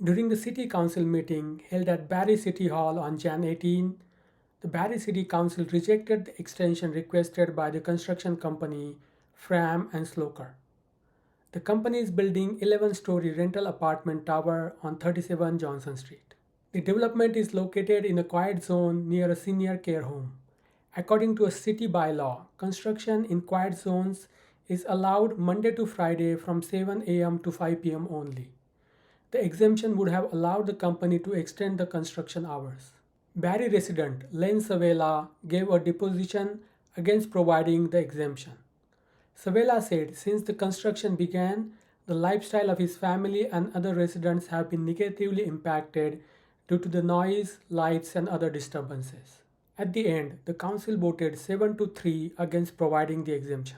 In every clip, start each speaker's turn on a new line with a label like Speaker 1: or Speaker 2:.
Speaker 1: During the City Council meeting held at Barrie City Hall on Jan 18, the Barrie City Council rejected the extension requested by the construction company FRAM and Slokker. The company is building 11-story rental apartment tower on 37 Johnson Street. The development is located in a quiet zone near a senior care home. According to a city bylaw, construction in quiet zones is allowed Monday to Friday from 7 a.m. to 5 p.m. only. The exemption would have allowed the company to extend the construction hours. Barrie resident Len Savella gave a deposition against providing the exemption. Savella said since the construction began, the lifestyle of his family and other residents have been negatively impacted due to the noise, lights, and other disturbances. At the end, the council voted 7 to 3 against providing the exemption.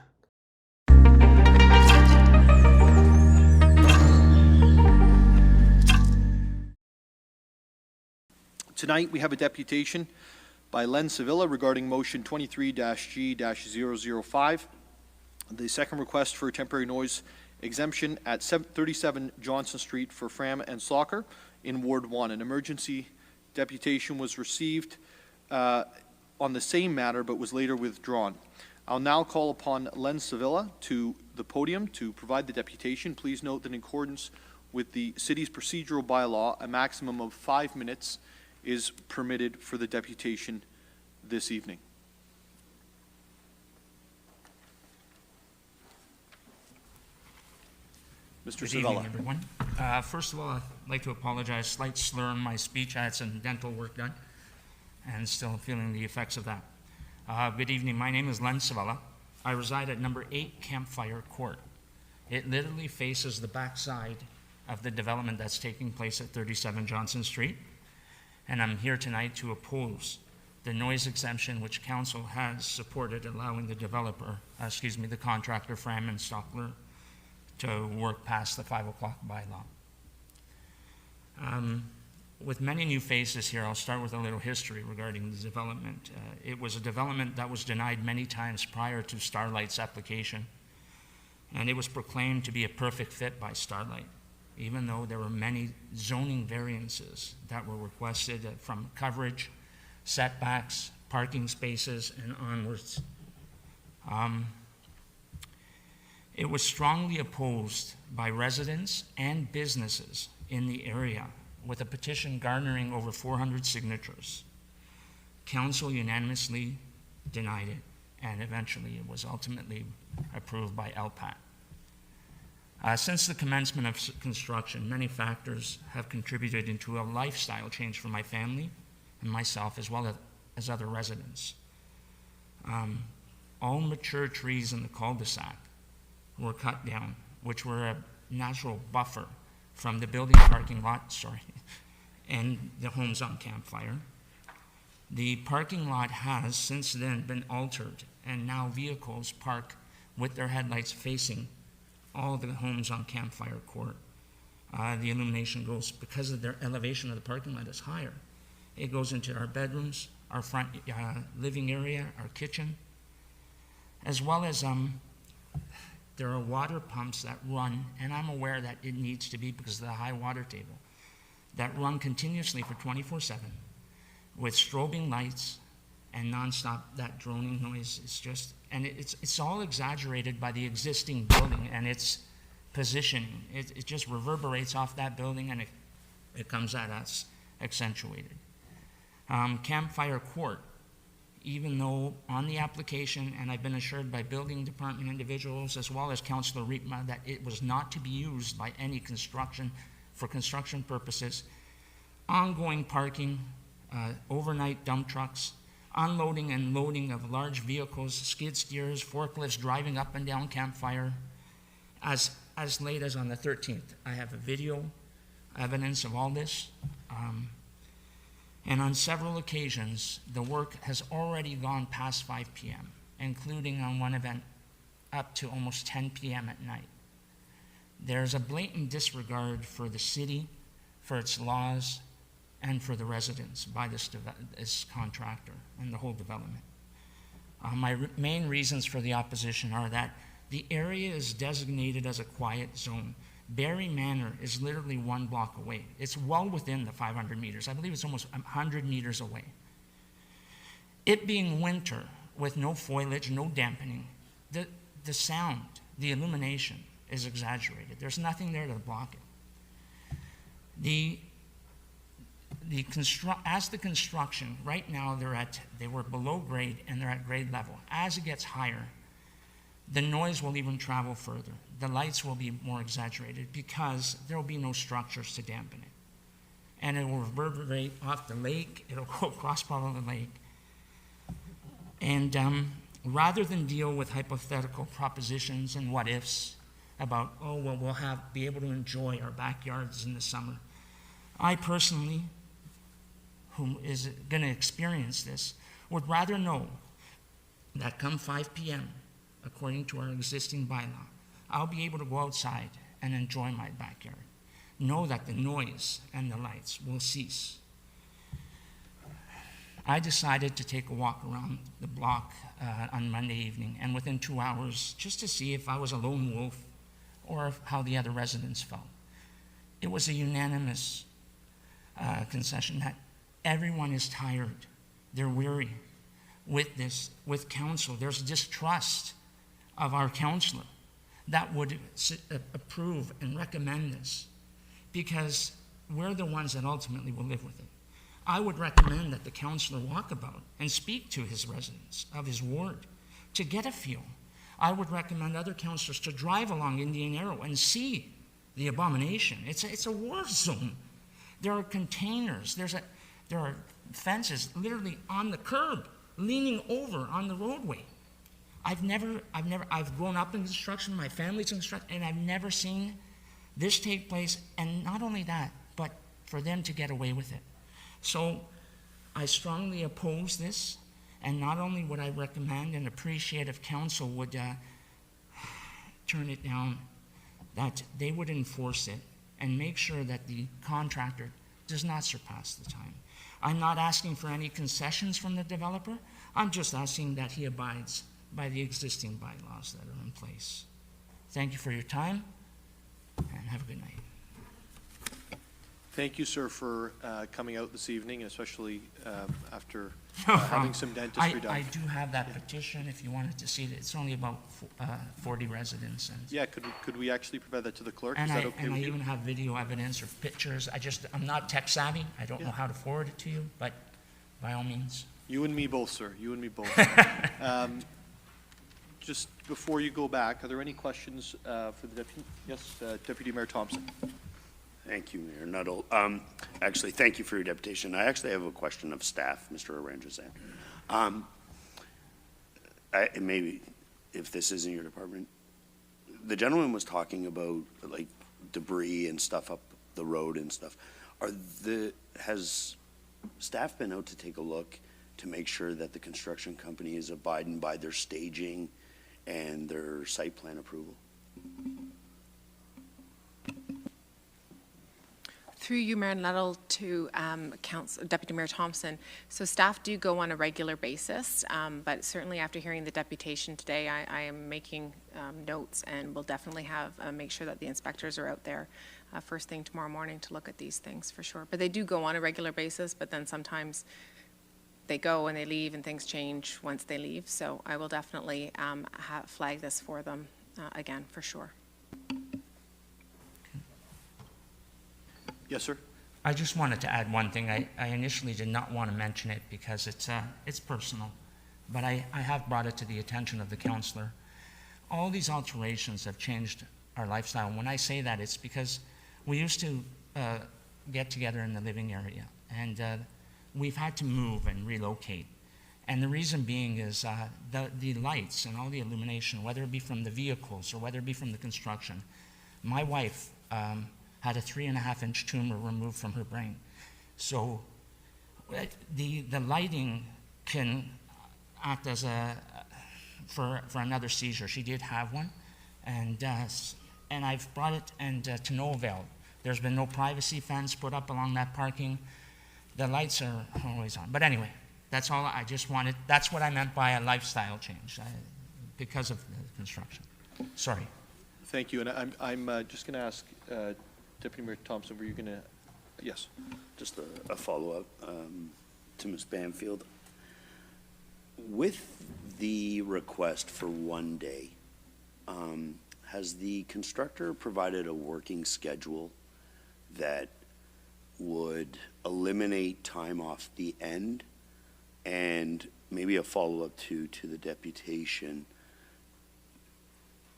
Speaker 2: Tonight, we have a deputation by Len Savella regarding motion 23-G-005. The second request for a temporary noise exemption at 37 Johnson Street for FRAM and Slokker in Ward 1. An emergency deputation was received on the same matter but was later withdrawn. I'll now call upon Len Savella to the podium to provide the deputation. Please note that in accordance with the city's procedural bylaw, a maximum of 5 minutes is permitted for the deputation this evening. Mr.
Speaker 3: Good
Speaker 2: Savella.
Speaker 3: evening, everyone. First of all, I'd like to apologize. Slight slur in my speech. I had some dental work done and still feeling the effects of that. Good evening. My name is Len Savella. I reside at number 8 Campfire Court. It literally faces the backside of the development that's taking place at 37 Johnson Street. And I'm here tonight to oppose the noise exemption which Council has supported, allowing the the contractor FRAM and Slokker to work past the 5 o'clock bylaw. With many new faces here, I'll start with a little history regarding the development. It was a development that was denied many times prior to Starlight's application, and it was proclaimed to be a perfect fit by Starlight, even though there were many zoning variances that were requested from coverage, setbacks, parking spaces, and onwards. It was strongly opposed by residents and businesses in the area, with a petition garnering over 400 signatures. Council unanimously denied it, and eventually it was ultimately approved by LPAT. Since the commencement of construction, many factors have contributed into a lifestyle change for my family and myself, as well as other residents. All mature trees in the cul-de-sac were cut down, which were a natural buffer from the building parking lot, and the homes on Campfire. The parking lot has since then been altered, and now vehicles park with their headlights facing all the homes on Campfire Court. The illumination goes, because of their elevation of the parking lot is higher, it goes into our bedrooms, our front living area, our kitchen, as well as there are water pumps that run, and I'm aware that it needs to be because of the high water table, that run continuously for 24/7 with strobing lights and nonstop. That droning noise is just, and it's all exaggerated by the existing building and its positioning. It just reverberates off that building, and it comes at us accentuated. Campfire Court, even though on the application, and I've been assured by building department individuals as well as Councillor Riepma that it was not to be used by any construction for construction purposes, ongoing parking, overnight dump trucks, unloading and loading of large vehicles, skid steers, forklifts driving up and down Campfire, as late as on the 13th. I have a video evidence of all this. And on several occasions, the work has already gone past 5 p.m., including on one event up to almost 10 p.m. at night. There's a blatant disregard for the city, for its laws, and for the residents by this contractor and the whole development. My main reasons for the opposition are that the area is designated as a quiet zone. Barrie Manor is literally 1 block away. It's well within the 500 meters. I believe it's almost 100 meters away. It being winter with no foliage, no dampening, the sound, the illumination is exaggerated. There's nothing there to block it. As the construction, right now they were below grade and they're at grade level. As it gets higher, the noise will even travel further. The lights will be more exaggerated because there will be no structures to dampen it. And it will reverberate off the lake, it'll go across part of the lake. And rather than deal with hypothetical propositions and what ifs about, oh, well, we'll be able to enjoy our backyards in the summer, I personally, who is going to experience this, would rather know that come 5 p.m., according to our existing bylaw, I'll be able to go outside and enjoy my backyard. Know that the noise and the lights will cease. I decided to take a walk around the block on Monday evening, and within 2 hours, just to see if I was a lone wolf or how the other residents felt. It was a unanimous concession that everyone is tired. They're weary with this, with council. There's distrust of our councillor that would approve and recommend this, because we're the ones that ultimately will live with it. I would recommend that the councillor walk about and speak to his residents of his ward to get a feel. I would recommend other councillors to drive along Indian Arrow and see the abomination. It's a war zone. There are containers. There are fences literally on the curb, leaning over on the roadway. I've grown up in construction, my family's in construction, and I've never seen this take place. And not only that, but for them to get away with it. So I strongly oppose this, and not only would I recommend and appreciate if council would turn it down, that they would enforce it and make sure that the contractor does not surpass the time. I'm not asking for any concessions from the developer. I'm just asking that he abides by the existing bylaws that are in place. Thank you for your time, and have a good night.
Speaker 2: Thank you, sir, for coming out this evening, especially after
Speaker 3: No
Speaker 2: having
Speaker 3: problem.
Speaker 2: some dentistry done.
Speaker 3: I do have that petition if you wanted to see it. It's only about 40 residents. And,
Speaker 2: Yeah, could we actually provide that to the clerk?
Speaker 3: and
Speaker 2: Is
Speaker 3: I,
Speaker 2: that okay
Speaker 3: and I
Speaker 2: with you?
Speaker 3: even have video evidence or pictures. I'm not tech savvy. I don't know how to forward it to you, but by all means.
Speaker 2: You and me both, sir. You and me both. Just before you go back, are there any questions for the deputy? Yes, Deputy Mayor Thompson.
Speaker 4: Thank you, Mayor Nuttall. Actually, thank you for your deputation. I actually have a question of staff, Mr. Arangizan. Maybe if this is in your department, the gentleman was talking about like debris and stuff up the road and stuff. Has staff been out to take a look to make sure that the construction company is abiding by their staging and their site plan approval?
Speaker 5: Through you, Mayor Nuttall, to Deputy Mayor Thompson. So staff do go on a regular basis, but certainly after hearing the deputation today, I am making notes, and we'll definitely make sure that the inspectors are out there first thing tomorrow morning to look at these things for sure. But they do go on a regular basis, but then sometimes they go and they leave and things change once they leave. So I will definitely flag this for them again for sure.
Speaker 2: Yes, sir.
Speaker 3: I just wanted to add one thing. I initially did not want to mention it because it's personal, but I have brought it to the attention of the councillor. All these alterations have changed our lifestyle. And when I say that, it's because we used to get together in the living area, and we've had to move and relocate. And the reason being is the lights and all the illumination, whether it be from the vehicles or whether it be from the construction. My wife had a 3.5-inch tumor removed from her brain. So the lighting can act as for another seizure. She did have one, and I've brought it to no avail. There's been no privacy fence put up along that parking. The lights are always on. But anyway, that's all I just wanted. That's what I meant by a lifestyle change because of the construction. Sorry.
Speaker 2: Thank you, and I'm just going to ask Deputy Mayor Thompson, were you going to, yes?
Speaker 4: Just a follow-up to Ms. Banfield. With the request for 1 day, has the constructor provided a working schedule that would eliminate time off the end? And maybe a follow-up to the deputation,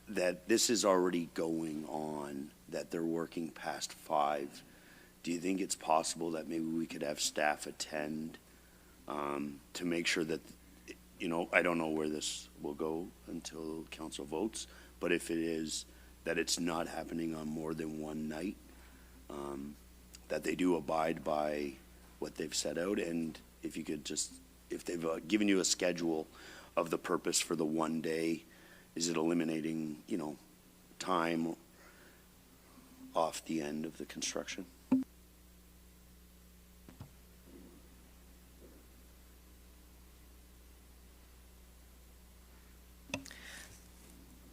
Speaker 4: that this is already going on, that they're working past 5. Do you think it's possible that maybe we could have staff attend to make sure that, you know, I don't know where this will go until council votes, but if it is, that it's not happening on more than one night, that they do abide by what they've set out, and if you could just, if they've given you a schedule of the purpose for the 1 day, is it eliminating, you know, time off the end of the construction?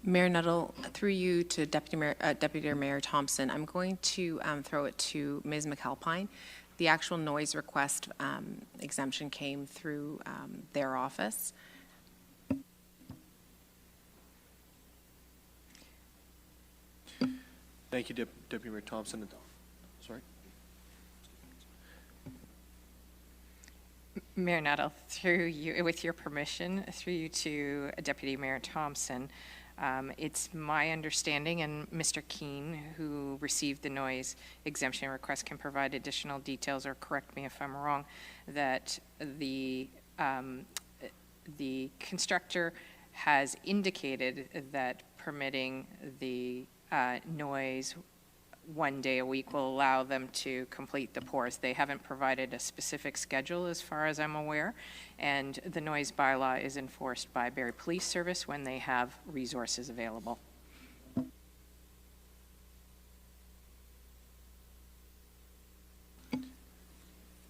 Speaker 5: Mayor Nuttall, through you to Deputy Mayor Thompson, I'm going to throw it to Ms. McAlpine. The actual noise request exemption came through their office.
Speaker 2: Thank you, Deputy Mayor Thompson. Sorry.
Speaker 6: Mayor Nuttall, through you, with your permission, through you to Deputy Mayor Thompson, it's my understanding, and Mr. Keene, who received the noise exemption request, can provide additional details or correct me if I'm wrong, that the constructor has indicated that permitting the noise 1 day a week will allow them to complete the pours. They haven't provided a specific schedule as far as I'm aware, and the noise bylaw is enforced by Barrie Police Service when they have resources available.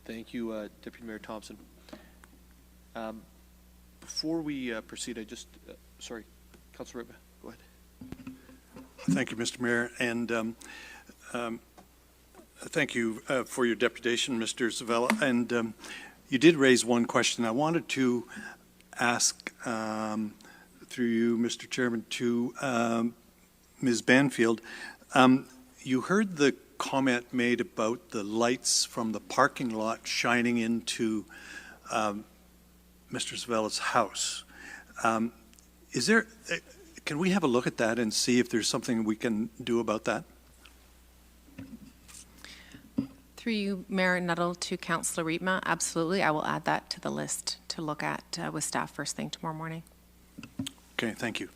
Speaker 2: Thank you, Deputy Mayor Thompson. Before we proceed, I just, sorry, Councilor Ripa, go ahead.
Speaker 7: Thank you, Mr. Mayor, and thank you for your deputation, Mr. Savella. And you did raise one question. I wanted to ask, through you, Mr. Chairman, to Ms. Banfield. You heard the comment made about the lights from the parking lot shining into Mr. Savella's house. Is there? Can we have a look at that and see if there's something we can do about that?
Speaker 5: Through you, Mayor Nuttall, to Councillor Riepma, absolutely. I will add that to the list to look at with staff first thing tomorrow morning.
Speaker 7: Okay, thank you.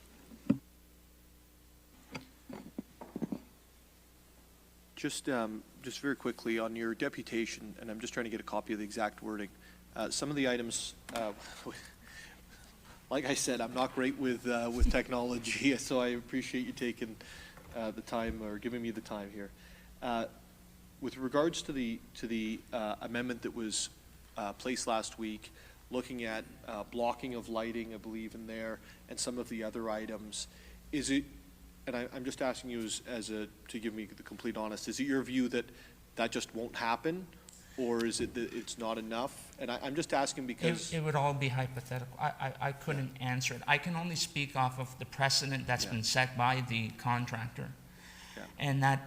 Speaker 2: Just very quickly on your deputation, and I'm just trying to get a copy of the exact wording. Some of the items, like I said, I'm not great with technology, so I appreciate you taking the time or giving me the time here. With regards to the amendment that was placed last week, looking at blocking of lighting, I believe in there, and some of the other items, is it? And I'm just asking you to give me the complete honest. Is it your view that that just won't happen, or is it that it's not enough? And I'm just asking because
Speaker 3: It would all be hypothetical. I couldn't answer it. I can only speak off of the precedent that's been set by the contractor.
Speaker 2: Yeah.
Speaker 3: And that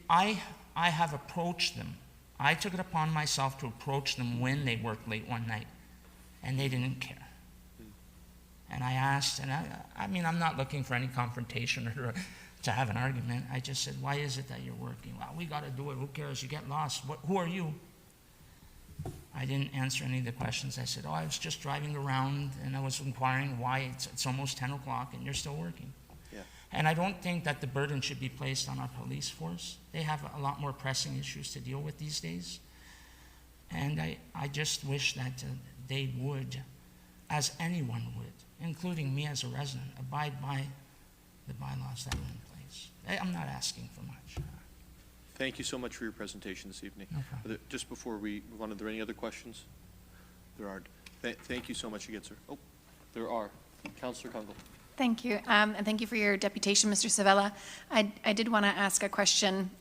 Speaker 3: I have approached them. I took it upon myself to approach them when they worked late one night, and they didn't care. And I asked, and I mean, I'm not looking for any confrontation or to have an argument. I just said, why is it that you're working? Well, we got to do it. Who cares? You get lost. Who are you? I didn't answer any of the questions. I said, I was just driving around, and I was inquiring why it's almost 10 o'clock, and you're still working.
Speaker 2: Yeah.
Speaker 3: And I don't think that the burden should be placed on our police force. They have a lot more pressing issues to deal with these days. And I just wish that they would, as anyone would, including me as a resident, abide by the bylaws that are in place. I'm not asking for much.
Speaker 2: thank you so much for your presentation this evening.
Speaker 3: No problem.
Speaker 2: Just before we move on, are there any other questions? There aren't. Thank you so much again, sir. Oh, there are. Councillor Kungle.
Speaker 8: Thank you, and thank you for your deputation, Mr. Savella. I did want to ask a question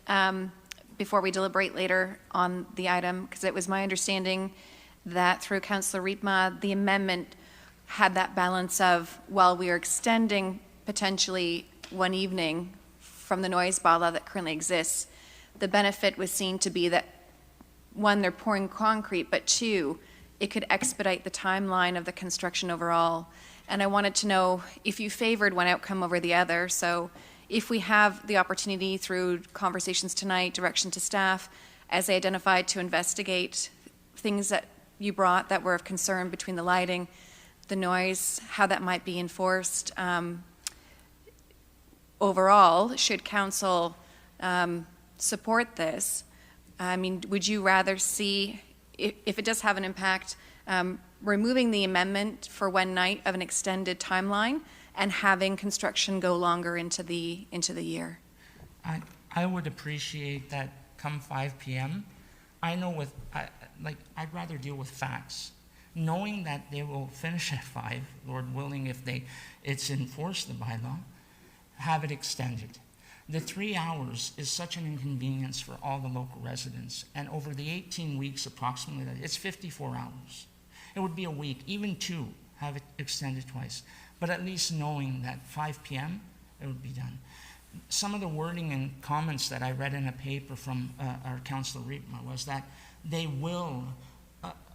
Speaker 8: before we deliberate later on the item, because it was my understanding that through Councillor Riepma, the amendment had that balance of, while we are extending potentially one evening from the noise bylaw that currently exists, the benefit was seen to be that, one, they're pouring concrete, but two, it could expedite the timeline of the construction overall. And I wanted to know if you favored one outcome over the other. So if we have the opportunity through conversations tonight, direction to staff, as they identified, to investigate things that you brought that were of concern between the lighting, the noise, how that might be enforced. Overall, should council support this? I mean, would you rather see, if it does have an impact, removing the amendment for one night of an extended timeline and having construction go longer into the year?
Speaker 3: I would appreciate that come 5 p.m. I know I'd rather deal with facts. Knowing that they will finish at 5, Lord willing, if it's enforced the bylaw, have it extended. The 3 hours is such an inconvenience for all the local residents, and over the 18 weeks approximately, it's 54 hours. It would be a week, even 2, have it extended twice. But at least knowing that 5 p.m., it would be done. Some of the wording and comments that I read in a paper from our Councillor Riepma was that they will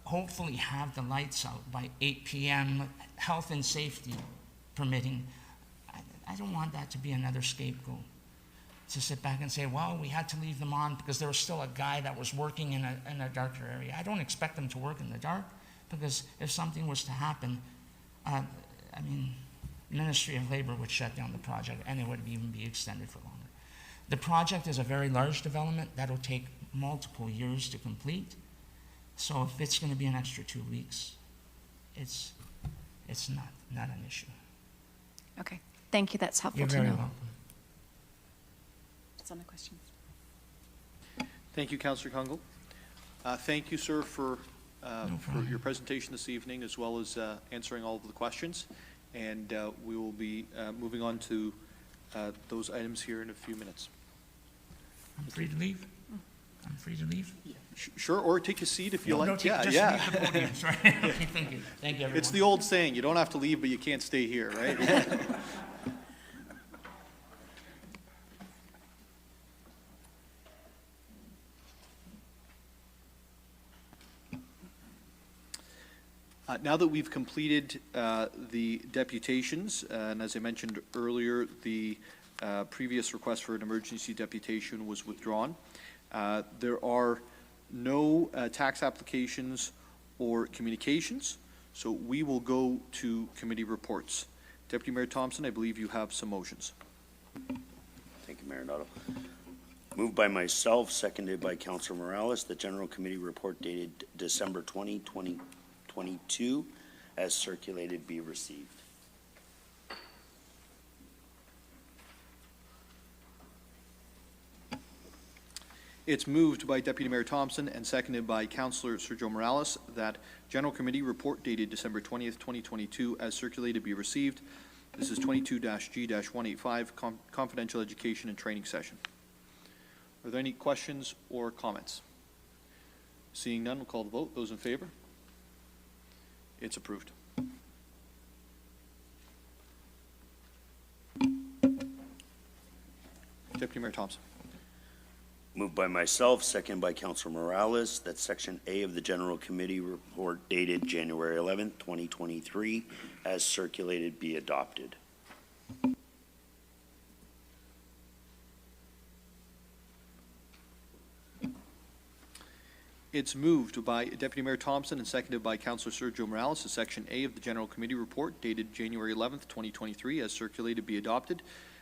Speaker 3: hopefully have the lights out by 8 p.m., health and safety permitting. I don't want that to be another scapegoat, to sit back and say, well, we had to leave them on because there was still a guy that was working in a darker area. I don't expect them to work in the dark, because if something was to happen, Ministry of Labor would shut down the project, and it would even be extended for longer. The project is a very large development that'll take multiple years to complete. So if it's going to be an extra 2 weeks, it's not an issue.
Speaker 8: Okay, thank you, that's helpful
Speaker 3: You're
Speaker 8: to
Speaker 3: very
Speaker 8: know.
Speaker 3: welcome.
Speaker 8: That's all my questions.
Speaker 2: Thank you, Councillor Kungle. Thank you, sir, for your presentation this evening, as well as answering all of the questions. And we will be moving on to those items here in a few minutes.
Speaker 3: I'm free to leave? I'm free to leave?
Speaker 2: Sure, or take a seat if you like.
Speaker 3: No, just leave the podium, sorry. Okay, thank you. Thank you, everyone.
Speaker 2: It's the old saying, you don't have to leave, but you can't stay here, right? Now that we've completed the deputations, and as I mentioned earlier, the previous request for an emergency deputation was withdrawn. There are no tax applications or communications, so we will go to committee reports. Deputy Mayor Thompson, I believe you have some motions.
Speaker 4: Thank you, Mayor Nuttall. Moved by myself, seconded by Councillor Morales, the General Committee report dated December 20, 2022, as circulated, be received.
Speaker 2: It's moved by Deputy Mayor Thompson and seconded by Councillor Sergio Morales that General Committee report dated December 20th, 2022, as circulated, be received. This is 22-G-185, confidential education and training session. Are there any questions or comments? Seeing none, we'll call the vote. Those in favor? It's approved. Deputy Mayor Thompson.
Speaker 4: Moved by myself, seconded by Councillor Morales, that Section A of the General Committee report dated January 11th, 2023, as circulated, be adopted.
Speaker 2: It's moved by Deputy Mayor Thompson and seconded by Councillor Sergio Morales that Section A of the General Committee report dated January 11th, 2023, as circulated, be adopted.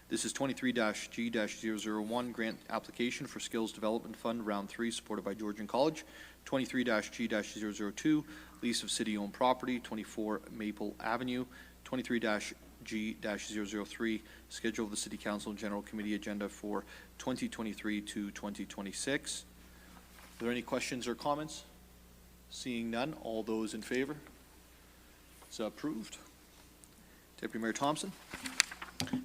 Speaker 2: This is 23-G-001, grant application for Skills Development Fund, Round 3, supported by Georgian College. 23-G-002, lease of city-owned property, 24 Maple Avenue. 23-G-003, schedule of the City Council and General Committee agenda for 2023 to 2026. Are there any questions or comments? Seeing none, all those in favor? It's approved. Deputy Mayor Thompson.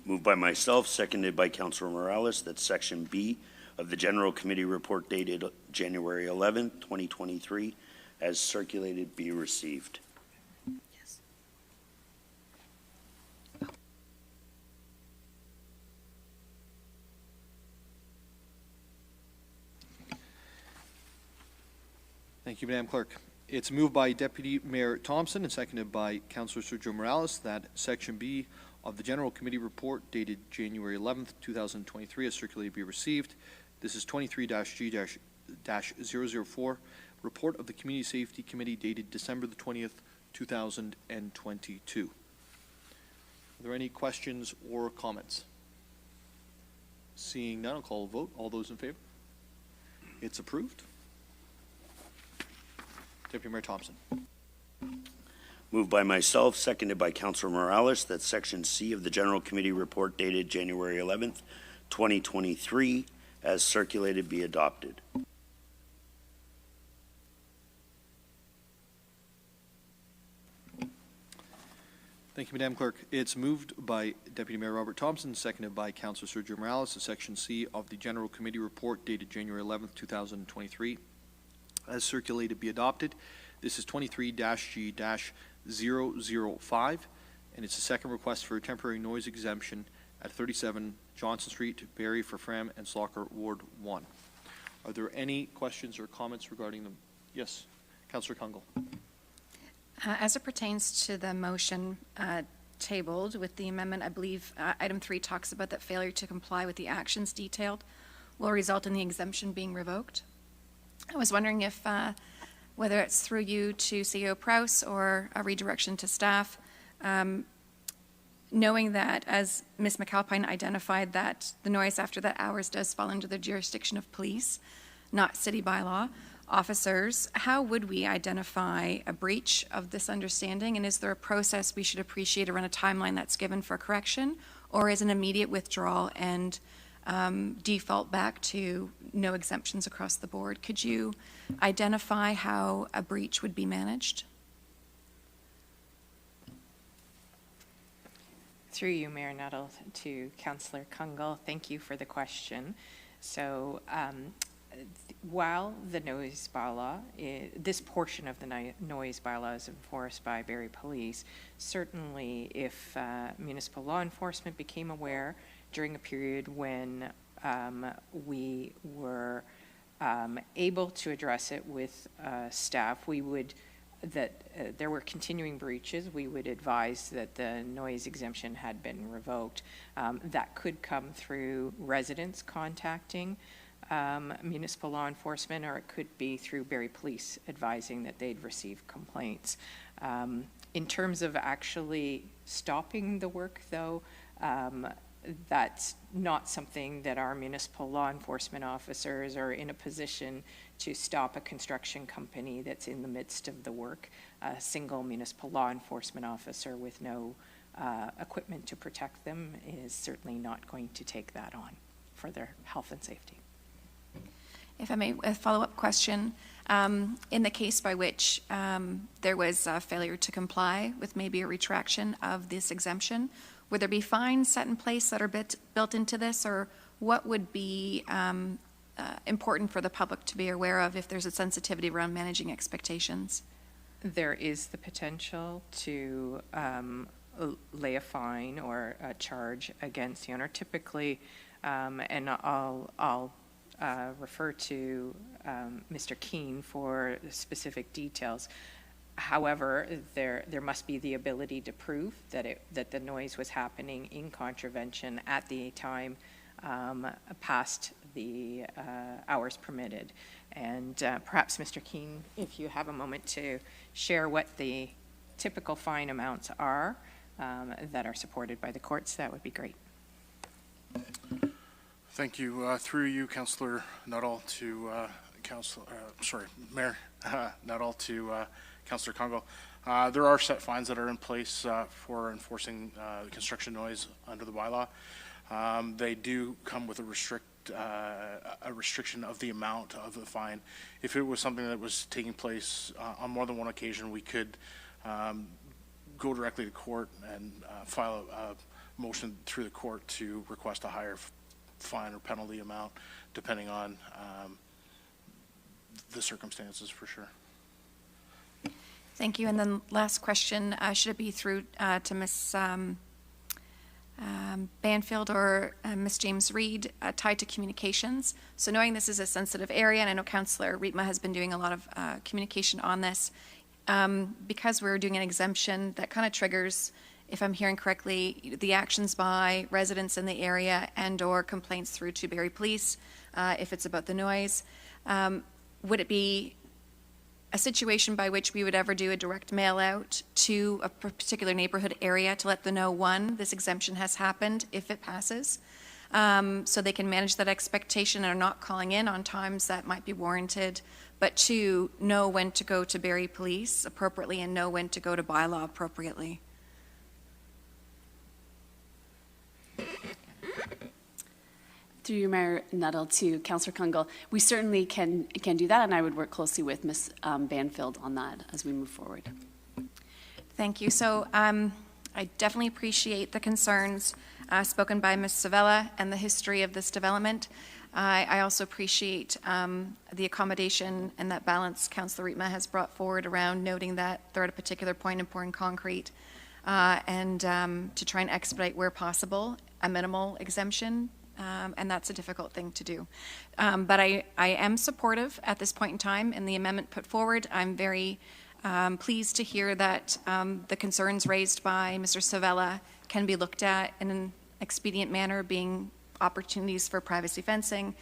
Speaker 4: Moved by myself, seconded by Councilor Morales, that Section B of the General Committee report dated January 11th, 2023, as circulated, be received.
Speaker 2: Thank you, Madam Clerk. It's moved by Deputy Mayor Thompson and seconded by Councilor Sergio Morales that Section B of the General Committee report dated January 11th, 2023, as circulated, be received. This is 23-G-004, report of the Community Safety Committee dated December the 20th, 2022. Are there any questions or comments? Seeing none, I'll call a vote. All those in favor? It's approved. Deputy Mayor Thompson.
Speaker 4: Moved by myself, seconded by Councilor Morales, that Section C of the General Committee report dated January 11th, 2023, as circulated, be adopted.
Speaker 2: Thank you, Madam Clerk. It's moved by Deputy Mayor Robert Thompson, seconded by Councilor Sergio Morales, that Section C of the General Committee report dated January 11th, 2023, as circulated, be adopted. This is 23-G-005, and it's a second request for a temporary noise exemption at 37 Johnson Street, Barrie, for FRAM and Slokker, Ward 1. Are there any questions or comments regarding them? Yes, Councilor Kungle.
Speaker 8: As it pertains to the motion tabled with the amendment, I believe item 3 talks about that failure to comply with the actions detailed will result in the exemption being revoked. I was wondering if, whether it's through you to CEO Prowse or a redirection to staff, knowing that, as Ms. McAlpine identified, that the noise after that hours does fall under the jurisdiction of police, not city bylaw officers, how would we identify a breach of this understanding? And is there a process we should appreciate around a timeline that's given for correction, or is an immediate withdrawal and default back to no exemptions across the board? Could you identify how a breach would be managed?
Speaker 6: Through you, Mayor Nuttall, to Councillor Kungle, thank you for the question. So while the noise bylaw, this portion of the noise bylaw is enforced by Barrie Police, certainly if municipal law enforcement became aware during a period when we were able to address it with staff, we would, there were continuing breaches, we would advise that the noise exemption had been revoked. That could come through residents contacting municipal law enforcement, or it could be through Barrie Police advising that they'd received complaints. In terms of actually stopping the work, though, that's not something that our municipal law enforcement officers are in a position to stop a construction company that's in the midst of the work. A single municipal law enforcement officer with no equipment to protect them is certainly not going to take that on for their health and safety.
Speaker 8: If I may, a follow-up question. In the case by which there was a failure to comply with maybe a retraction of this exemption, would there be fines set in place that are built into this, or what would be important for the public to be aware of if there's a sensitivity around managing expectations?
Speaker 6: There is the potential to lay a fine or a charge against the owner. Typically, and I'll refer to Mr. Keene for specific details. However, there must be the ability to prove that the noise was happening in contravention at the time past the hours permitted. And perhaps, Mr. Keene, if you have a moment to share what the typical fine amounts are that are supported by the courts, that would be great.
Speaker 9: Thank you. Through you, Councillor Nuttall, to Mayor Nuttall, to Councillor Kungle. There are set fines that are in place for enforcing construction noise under the bylaw. They do come with a restriction of the amount of the fine. If it was something that was taking place on more than one occasion, we could go directly to court and file a motion through the court to request a higher fine or penalty amount, depending on the circumstances, for sure.
Speaker 8: Thank you. And then last question, should it be through to Ms. Banfield or Ms. James Reed, tied to communications? So knowing this is a sensitive area, and I know Councillor Rietma has been doing a lot of communication on this, because we're doing an exemption, that kind of triggers, if I'm hearing correctly, the actions by residents in the area and/or complaints through to Barrie Police, if it's about the noise. Would it be a situation by which we would ever do a direct mail out to a particular neighborhood area to let them know, one, this exemption has happened if it passes, so they can manage that expectation and are not calling in on times that might be warranted, but two, know when to go to Barrie Police appropriately and know when to go to bylaw appropriately?
Speaker 10: Through you, Mayor Nuttall, to Councillor Kungl, we certainly can do that, and I would work closely with Ms. Banfield on that as we move forward.
Speaker 8: Thank you. So I definitely appreciate the concerns spoken by Ms. Savella and the history of this development. I also appreciate the accommodation and that balance Councillor Rietma has brought forward around noting that they're at a particular point in pouring concrete, and to try and expedite where possible a minimal exemption. And that's a difficult thing to do. But I am supportive at this point in time in the amendment put forward. I'm very pleased to hear that the concerns raised by Mr. Savella can be looked at in an expedient manner, being opportunities for privacy fencing,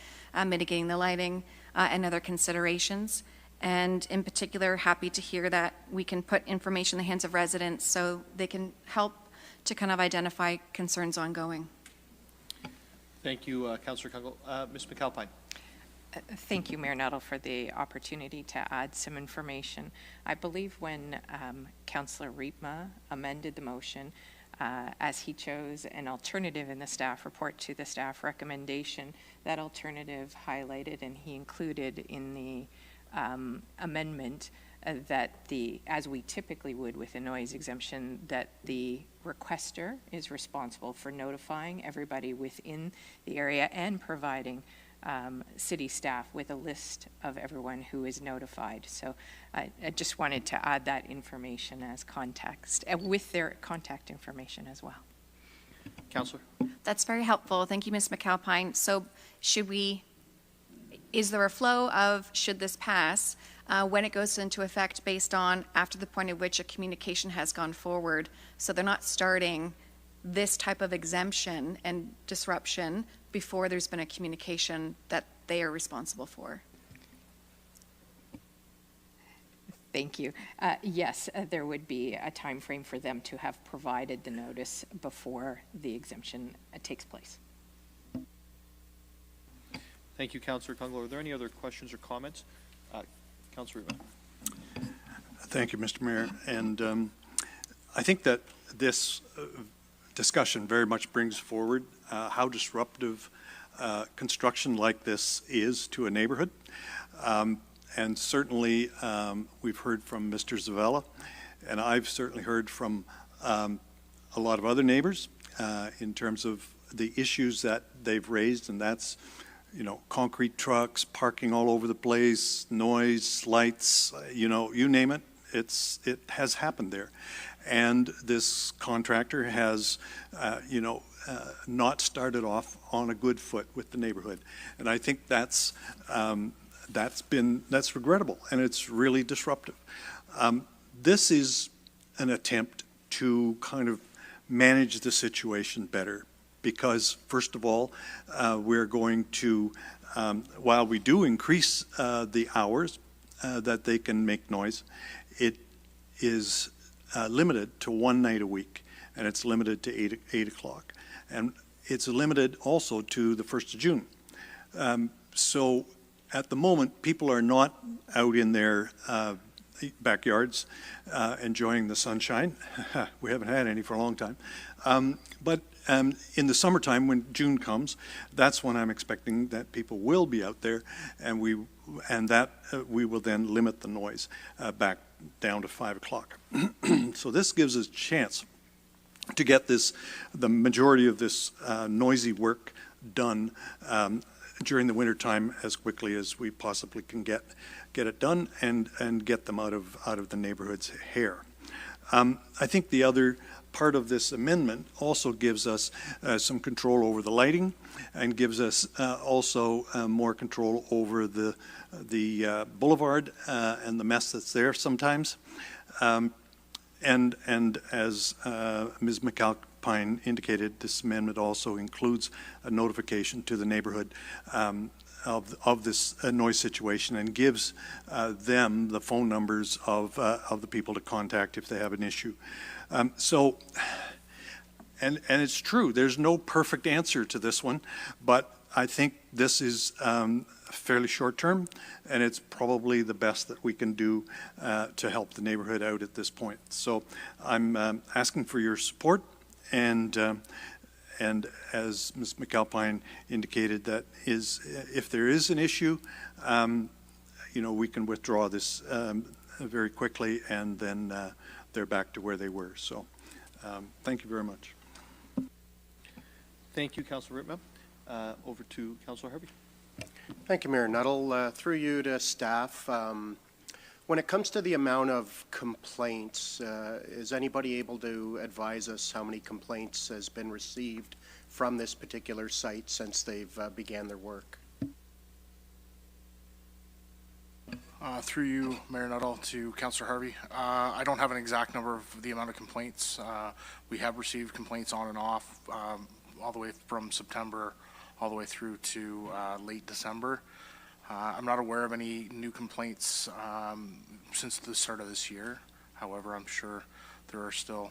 Speaker 8: mitigating the lighting, and other considerations. And in particular, happy to hear that we can put information in the hands of residents so they can help to kind of identify concerns ongoing.
Speaker 2: Thank you, Councillor Kungl. Ms. McAlpine.
Speaker 6: Thank you, Mayor Nuttall, for the opportunity to add some information. I believe when Councillor Rietma amended the motion, as he chose an alternative in the staff report to the staff recommendation, that alternative highlighted and he included in the amendment that as we typically would with a noise exemption, that the requester is responsible for notifying everybody within the area and providing city staff with a list of everyone who is notified. So I just wanted to add that information as context, with their contact information as well.
Speaker 2: Councillor.
Speaker 8: That's very helpful. Thank you, Ms. McAlpine. So is there a flow of, should this pass, when it goes into effect based on after the point at which a communication has gone forward, so they're not starting this type of exemption and disruption before there's been a communication that they are responsible for?
Speaker 6: Thank you. Yes, there would be a time frame for them to have provided the notice before the exemption takes place.
Speaker 2: Thank you, Councillor Kungl. Are there any other questions or comments? Councillor Rietma.
Speaker 7: Thank you, Mr. Mayor. And I think that this discussion very much brings forward how disruptive construction like this is to a neighborhood. And certainly we've heard from Mr. Savella, and I've certainly heard from a lot of other neighbors in terms of the issues that they've raised, and that's, you know, concrete trucks, parking all over the place, noise, lights, you know, you name it, it has happened there. And this contractor has, not started off on a good foot with the neighborhood. And I think that's regrettable, and it's really disruptive. This is an attempt to kind of manage the situation better, because first of all, we're going to, while we do increase the hours that they can make noise, it is limited to one night a week, and it's limited to 8 o'clock. And it's limited also to the 1st of June. So at the moment, people are not out in their backyards enjoying the sunshine. We haven't had any for a long time. But in the summertime, when June comes, that's when I'm expecting that people will be out there, and we will then limit the noise back down to 5 o'clock. So this gives us a chance to get the majority of this noisy work done during the winter time as quickly as we possibly can get it done and get them out of the neighborhood's hair. I think the other part of this amendment also gives us some control over the lighting and gives us also more control over the boulevard and the mess that's there sometimes. And as Ms. McAlpine indicated, this amendment also includes a notification to the neighborhood of this noise situation and gives them the phone numbers of the people to contact if they have an issue. So, and it's true, there's no perfect answer to this one, but I think this is fairly short term, and it's probably the best that we can do to help the neighborhood out at this point. So I'm asking for your support, and as Ms. McAlpine indicated, that is, if there is an issue, we can withdraw this very quickly, and then they're back to where they were. So thank you very much.
Speaker 2: Thank you, Councillor Rittman. Over to Councillor Harvey.
Speaker 11: Thank you, Mayor Nuttall. Through you to staff. When it comes to the amount of complaints, is anybody able to advise us how many complaints has been received from this particular site since they've began their work?
Speaker 9: Through you, Mayor Nuttall, to Councillor Harvey. I don't have an exact number of the amount of complaints. We have received complaints on and off all the way from September all the way through to late December. I'm not aware of any new complaints since the start of this year. However, I'm sure there are still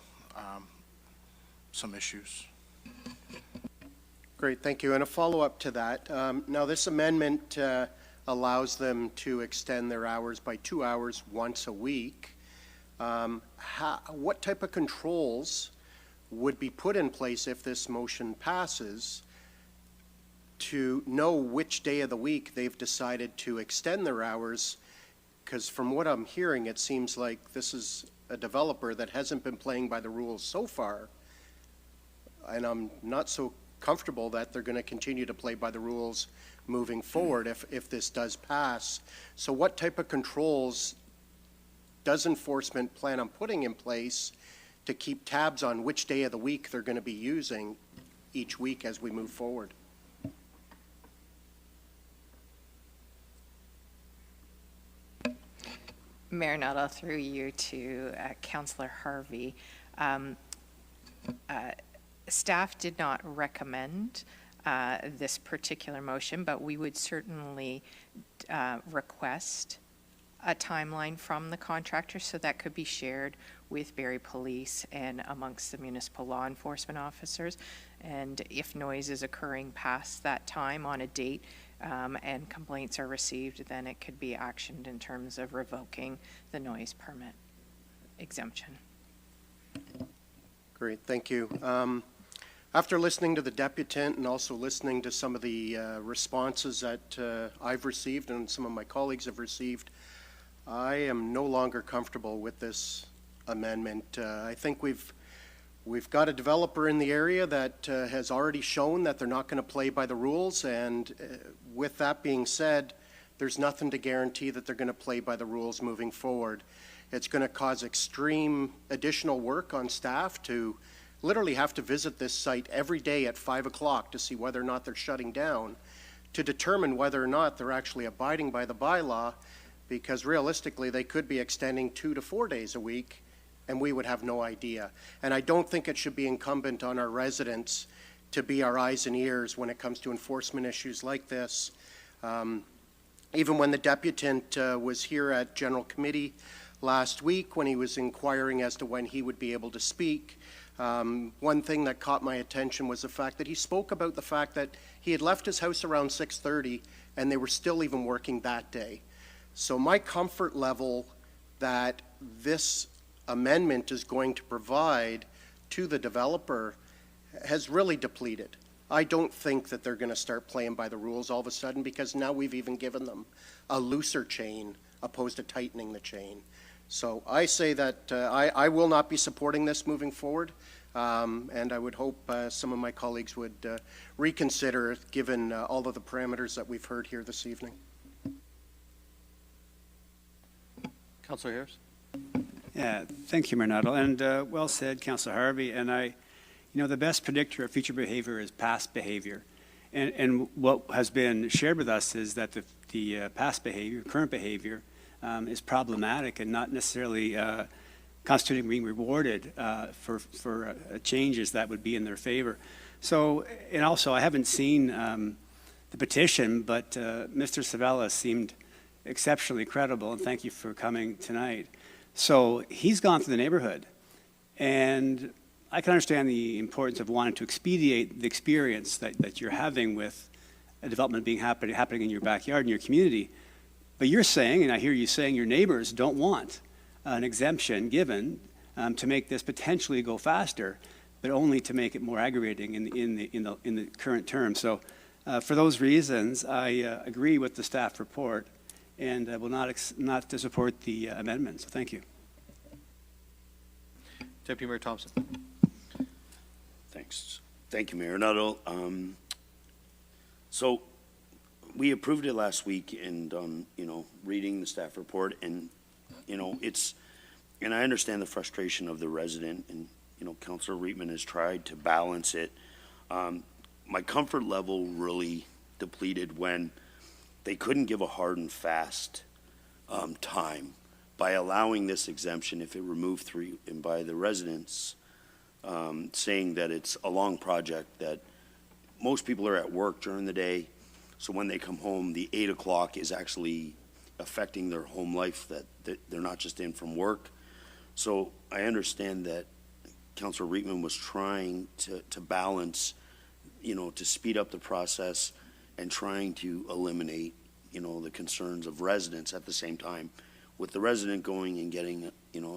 Speaker 9: some issues.
Speaker 11: Great, thank you. And a follow-up to that. Now, this amendment allows them to extend their hours by 2 hours once a week. What type of controls would be put in place if this motion passes to know which day of the week they've decided to extend their hours? Because from what I'm hearing, it seems like this is a developer that hasn't been playing by the rules so far, and I'm not so comfortable that they're going to continue to play by the rules moving forward if this does pass. So what type of controls does enforcement plan on putting in place to keep tabs on which day of the week they're going to be using each week as we move forward?
Speaker 6: Mayor Nuttall, through you to Councillor Harvey. Staff did not recommend this particular motion, but we would certainly request a timeline from the contractor, so that could be shared with Barrie Police and amongst the municipal law enforcement officers. And if noise is occurring past that time on a date and complaints are received, then it could be actioned in terms of revoking the noise permit exemption.
Speaker 11: Great, thank you. After listening to the deputant and also listening to some of the responses that I've received and some of my colleagues have received, I am no longer comfortable with this amendment. I think we've got a developer in the area that has already shown that they're not going to play by the rules, and with that being said, there's nothing to guarantee that they're going to play by the rules moving forward. It's going to cause extreme additional work on staff to literally have to visit this site every day at 5 o'clock to see whether or not they're shutting down, to determine whether or not they're actually abiding by the bylaw, because realistically they could be extending 2 to 4 days a week and we would have no idea. And I don't think it should be incumbent on our residents to be our eyes and ears when it comes to enforcement issues like this. Even when the deputant was here at General Committee last week, when he was inquiring as to when he would be able to speak, one thing that caught my attention was the fact that he spoke about the fact that he had left his house around 6:30 and they were still even working that day. So my comfort level that this amendment is going to provide to the developer has really depleted. I don't think that they're going to start playing by the rules all of a sudden, because now we've even given them a looser chain opposed to tightening the chain. So I say that I will not be supporting this moving forward, and I would hope some of my colleagues would reconsider, given all of the parameters that we've heard here this evening.
Speaker 2: Councillor Harris?
Speaker 12: Yeah, thank you, Mayor Nuttall. And well said, Councillor Harvey. And the best predictor of future behavior is past behavior. And what has been shared with us is that the past behavior, current behavior, is problematic and not necessarily constituting being rewarded for changes that would be in their favor. So, and also, I haven't seen the petition, but Mr. Savella seemed exceptionally credible, and thank you for coming tonight. So he's gone through the neighborhood, and I can understand the importance of wanting to expedite the experience that you're having with a development happening in your backyard, in your community. But you're saying, and I hear you saying, your neighbors don't want an exemption given to make this potentially go faster, but only to make it more aggravating in the current term. So for those reasons, I agree with the staff report and will not support the amendment. So thank you.
Speaker 2: Deputy Mayor Thompson.
Speaker 4: Thanks. Thank you, Mayor Nuttall. So we approved it last week, and reading the staff report, and and I understand the frustration of the resident, and Councillor Reitman has tried to balance it. My comfort level really depleted when they couldn't give a hard and fast time by allowing this exemption if it removed through, and by the residents saying that it's a long project, that most people are at work during the day, so when they come home, the 8 o'clock is actually affecting their home life, that they're not just in from work. So I understand that Councillor Reitman was trying to balance, to speed up the process and trying to eliminate, the concerns of residents at the same time. With the resident going and getting,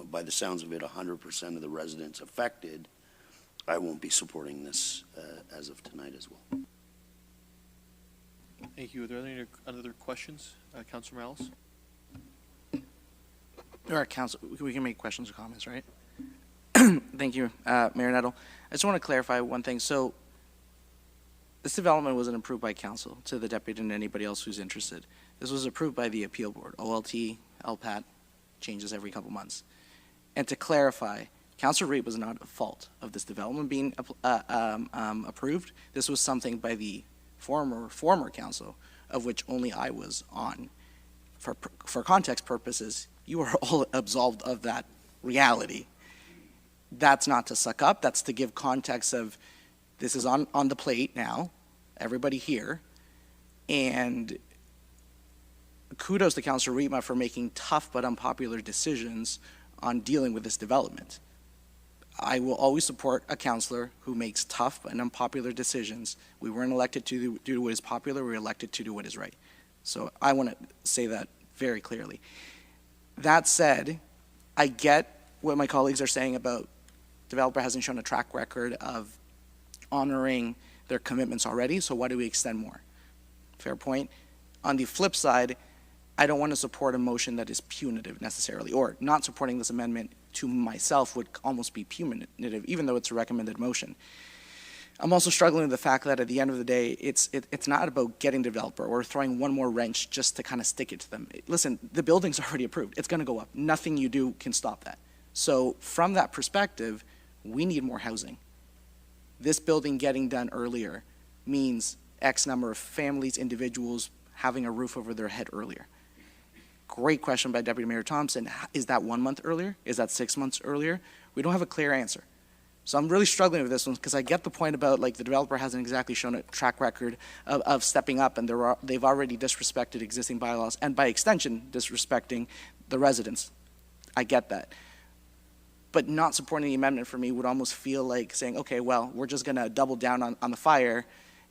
Speaker 4: by the sounds of it, 100% of the residents affected, I won't be supporting this as of tonight as well.
Speaker 2: Thank you. Are there any other questions? Councillor Morales?
Speaker 13: All right, Council, we can make questions or comments, right? Thank you, Mayor Nuttall. I just want to clarify one thing. So this development wasn't approved by council, to the deputy and anybody else who's interested. This was approved by the appeal board. OLT, LPAT changes every couple months. And to clarify, Councilor Reid was not at fault of this development being approved. This was something by the former council, of which only I was on. For context purposes, you are all absolved of that reality. That's not to suck up, that's to give context of this is on the plate now, everybody here, and kudos to Councilor Reitma for making tough but unpopular decisions on dealing with this development. I will always support a councillor who makes tough and unpopular decisions. We weren't elected to do what is popular, we were elected to do what is right. So I want to say that very clearly. That said, I get what my colleagues are saying about developer hasn't shown a track record of honoring their commitments already, so why do we extend more? Fair point. On the flip side, I don't want to support a motion that is punitive necessarily, or not supporting this amendment to myself would almost be punitive, even though it's a recommended motion. I'm also struggling with the fact that at the end of the day, it's not about getting developer or throwing one more wrench just to kind of stick it to them. Listen, the building's already approved. It's going to go up. Nothing you do can stop that. So from that perspective, we need more housing. This building getting done earlier means X number of families, individuals having a roof over their head earlier. Great question by Deputy Mayor Thompson. Is that 1 month earlier? Is that 6 months earlier? We don't have a clear answer. So I'm really struggling with this one because I get the point about like the developer hasn't exactly shown a track record of stepping up, and they've already disrespected existing bylaws and by extension disrespecting the residents. I get that. But not supporting the amendment for me would almost feel like saying, okay, well, we're just going to double down on the fire,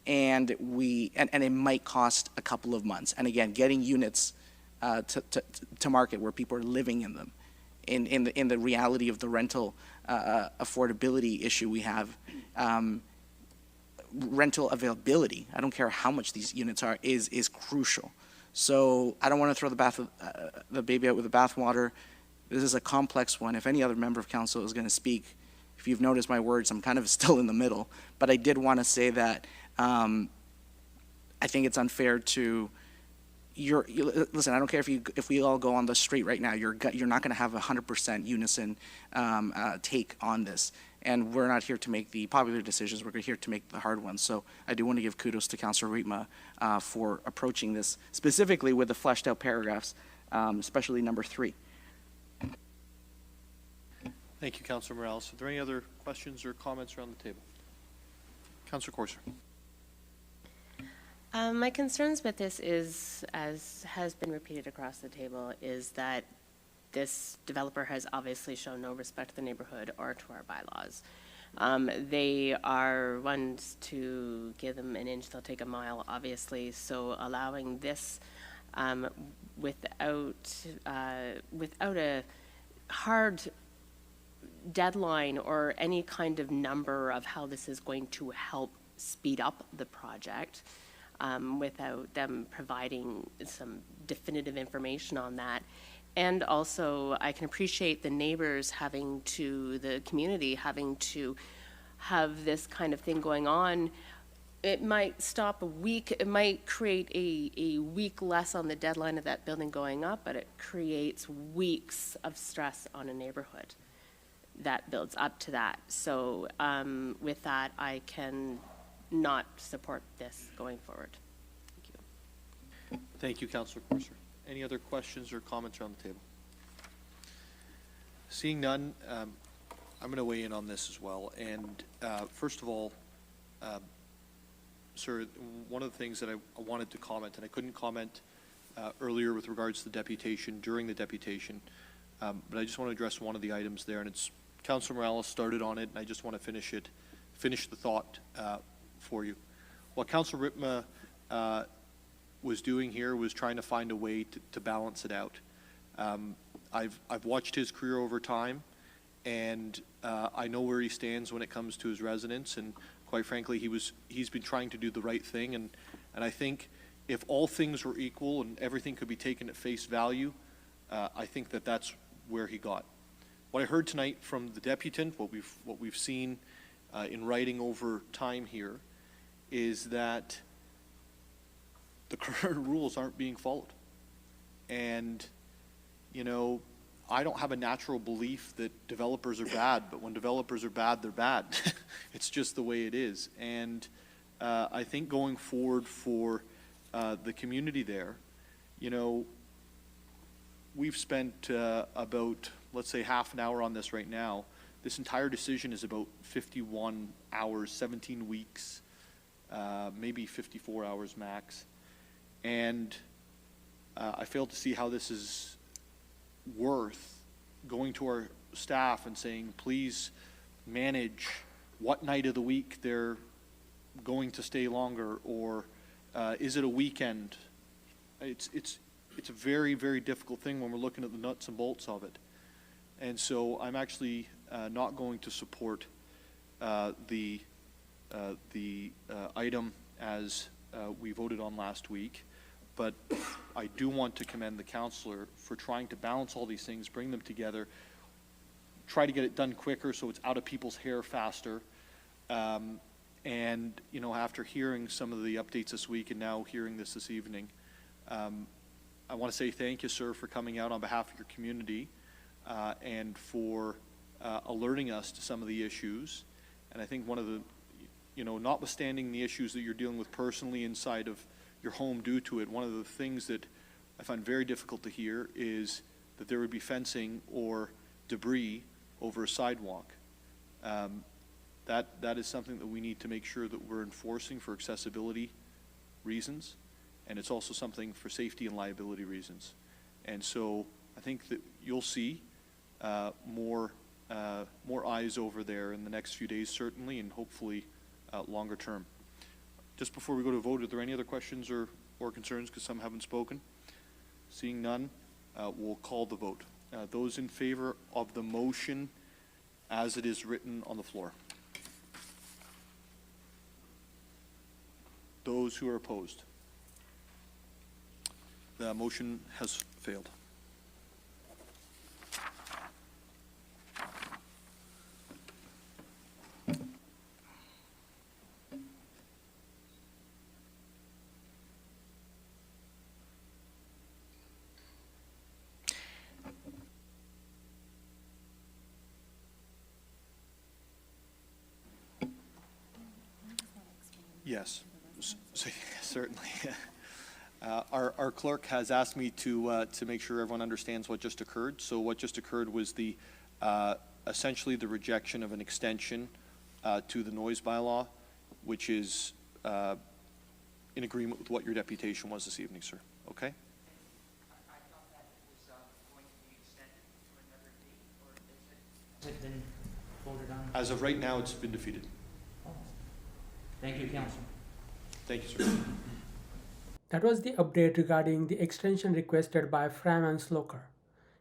Speaker 13: and it might cost a couple of months. And again, getting units to market where people are living in them, in the reality of the rental affordability issue we have, rental availability, I don't care how much these units are, is crucial. So I don't want to throw the baby out with the bathwater. This is a complex one. If any other member of council is going to speak, if you've noticed my words, I'm kind of still in the middle. But I did want to say that I think it's unfair to listen. I don't care if we all go on the street right now. You're not going to have 100% unison take on this. And we're not here to make the popular decisions. We're here to make the hard ones. So I do want to give kudos to Councillor Rietma for approaching this specifically with the fleshed out paragraphs, especially number 3.
Speaker 2: Thank you, Councillor Morales. Are there any other questions or comments around the table? Councillor Corser.
Speaker 14: My concerns with this is, as has been repeated across the table, is that this developer has obviously shown no respect to the neighborhood or to our bylaws. They are ones to give them an inch, they'll take a mile, obviously. So allowing this without a hard deadline or any kind of number of how this is going to help speed up the project, without them providing some definitive information on that. And also, I can appreciate the neighbors the community having to have this kind of thing going on. It might stop a week, it might create a week less on the deadline of that building going up, but it creates weeks of stress on a neighborhood that builds up to that. So with that, I can not support this going forward. Thank you.
Speaker 2: Thank you, Councillor Corser. Any other questions or comments around the table? Seeing none, I'm going to weigh in on this as well. And first of all, sir, one of the things that I wanted to comment, and I couldn't comment earlier with regards to the deputation, during the deputation, but I just want to address one of the items there, and it's Councillor Morales started on it, and I just want to finish the thought for you. What Councillor Rietma was doing here was trying to find a way to balance it out. I've watched his career over time, and I know where he stands when it comes to his residents, and quite frankly, he's been trying to do the right thing, and I think if all things were equal and everything could be taken at face value, I think that's where he got. What I heard tonight from the deputant, what we've seen in writing over time here, is that the current rules aren't being followed. And, you know, I don't have a natural belief that developers are bad, but when developers are bad, they're bad. It's just the way it is. And I think going forward for the community there, you know, we've spent about, let's say, half an hour on this right now. This entire decision is about 51 hours, 17 weeks, maybe 54 hours max. And I fail to see how this is worth going to our staff and saying, please manage what night of the week they're going to stay longer, or is it a weekend? It's a very, very difficult thing when we're looking at the nuts and bolts of it. And so I'm actually not going to support the item as we voted on last week. But I do want to commend the councillor for trying to balance all these things, bring them together, try to get it done quicker so it's out of people's hair faster. And, you know, after hearing some of the updates this week and now hearing this evening, I want to say thank you, sir, for coming out on behalf of your community and for alerting us to some of the issues. And I think one of the, you know, notwithstanding the issues that you're dealing with personally inside of your home due to it, one of the things that I find very difficult to hear is that there would be fencing or debris over a sidewalk. That is something that we need to make sure that we're enforcing for accessibility reasons, and it's also something for safety and liability reasons. And so I think that you'll see more eyes over there in the next few days, certainly, and hopefully longer term. Just before we go to vote, are there any other questions or concerns, because some haven't spoken? Seeing none, we'll call the vote. Those in favor of the motion as it is written on the floor? Those who are opposed? The motion has failed. Yes, certainly. Our clerk has asked me to make sure everyone understands what just occurred. So what just occurred was essentially the rejection of an extension to the noise bylaw, which is in agreement with what your deputation was this evening, sir. Okay?
Speaker 3: Has it been voted on?
Speaker 2: As of right now, it's been defeated.
Speaker 3: Thank you, Council.
Speaker 2: Thank you, sir.
Speaker 1: That was the update regarding the extension requested by FRAM and Slokker.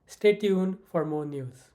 Speaker 1: Stay tuned for more news.